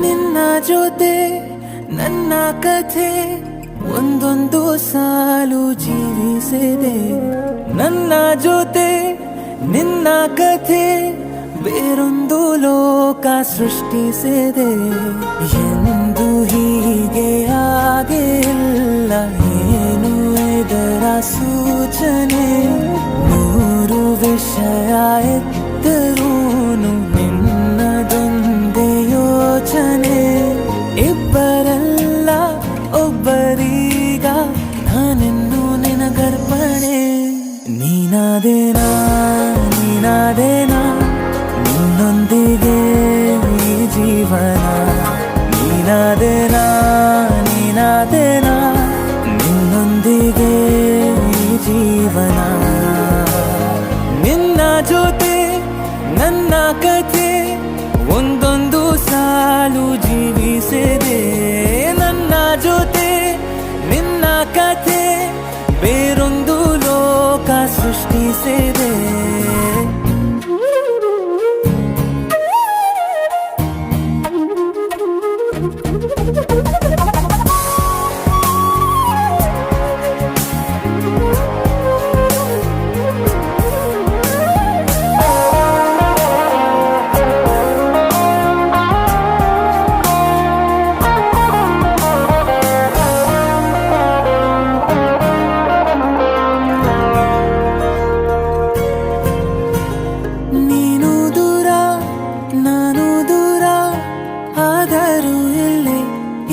ನಿನ್ನ ಜೊತೆ ನನ್ನ ಕಥೆ ಒಂದೊಂದು ಸಾಲು ಜೀವಿಸಿದೆ. ನನ್ನ ಜೊತೆ ನಿನ್ನ ಕಥೆ ಬೇರೊಂದು ಲೋಕ ಸೃಷ್ಟಿಸಿದೆ. ಎಂದು ಹೀಗೆ ಆಗಿಲ್ಲ, ಏನು ಇದರ ಸೂಚನೆ? ನೂರು ವಿಷಯ ಎತ್ತರೂನು ನಿನ್ನದೊಂದೇ ಯೋಚನೆ. ಇಬ್ಬರಲ್ಲ ಒಬ್ಬರೀಗ ನಾನೆನ್ನು ನಿನಗರ್ಪಣೆ. ನೀನಾದೇನಾ ನೀನಾದೇನಾ ನಿನ್ನೊಂದಿಗೆ ಈ ಜೀವನ. ನೀನಾದೇನಾ ನೀನಾದೇನಾ ನಿನ್ನೊಂದಿಗೆ ಈ ಜೀವನ. ನಿನ್ನ ಜೊತೆ ನನ್ನ ಕಥೆ ಒಂದೊಂದು ಸಾಲು ಜೀವಿಸಿದೆ. ನನ್ನ ಜೊತೆ ನಿನ್ನ ಕಥೆ ಬೇರೊಂದು ಲೋಕ ಸೃಷ್ಟಿಸಿದೆ.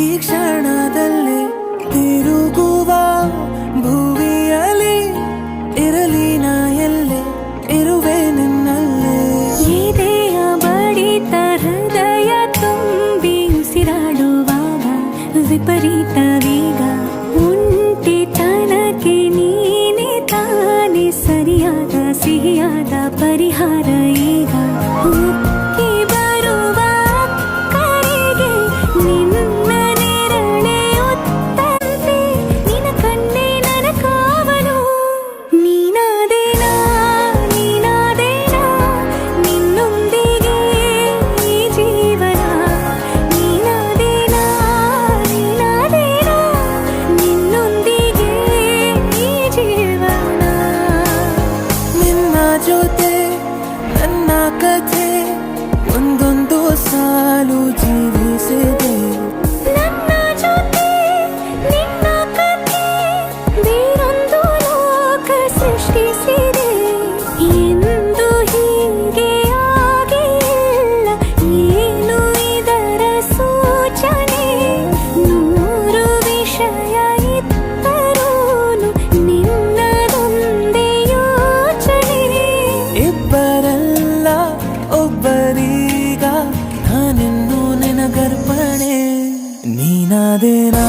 ಈ ಕ್ಷಣದಲ್ಲಿ ತಿರುಗುವ ಭುವಿಯಲ್ಲಿ ಇರಲಿ ನಾ ಎಲ್ಲೆ ಇರುವೆ ನಿನ್ನಲ್ಲೇ. ಎದೆಯ ಬಡಿತ ಹೃದಯ ತುಂಬಿ ಉಸಿರಾಡುವಾಗ ವಿಪರೀತ ವೇಗ. ಒಂಟಿತನಕ್ಕೆ ನೀನೆ ತಾನೆ ಸರಿಯಾದ ಸಿಹಿಯಾದ ಪರಿಹಾರ ಈಗ. ಉಕ್ಕಿ ಬರುವ ಕರೆಗೆ ನಿನ್ನ ನೆರಳೆ ಒತ್ತಂತೆ, ನಿನ್ನ ಕಣ್ಣೆ ನನ್ನ ಕಾವಲು. ನೀನಾದೇನಾ ನೀನಾದೇನಾ ನಿನ್ನೊಂದಿಗೆ ಈ ಜೀವನ. ನೀನಾದೇನಾ ನೀನಾದೇನಾ ನಿನ್ನೊಂದಿಗೆ ಈ ಜೀವನ. ನಿನ್ನ ಜೊತೆ ನನ್ನ ಕಥೆ ಒಂದೊಂದು ಸಾಲು ಜೀವಿಸಿದೆ. ನನ್ನ ಜೊತೆ ನಿನ್ನ ಕಥೆ ಬೇರೊಂದು ಲೋಕ ಸೃಷ್ಟಿಸಿದೆ. ಎಂದು ಹೀಗೆ ಆಗಿಲ್ಲ, ಏನು ಇದರ ಸೂಚನೆ? ನೂರು ವಿಷಯ ಇತ್ತರೂನು ನಿನ್ನದೊಂದೇ ಯೋಚನೆ. ಇಬ್ಬರಲ್ಲ ಒಬ್ಬರೀಗ ನಾನೆನ್ನು ನಿನಗರ್ಪಣೆ. ನೀನಾದೇನಾ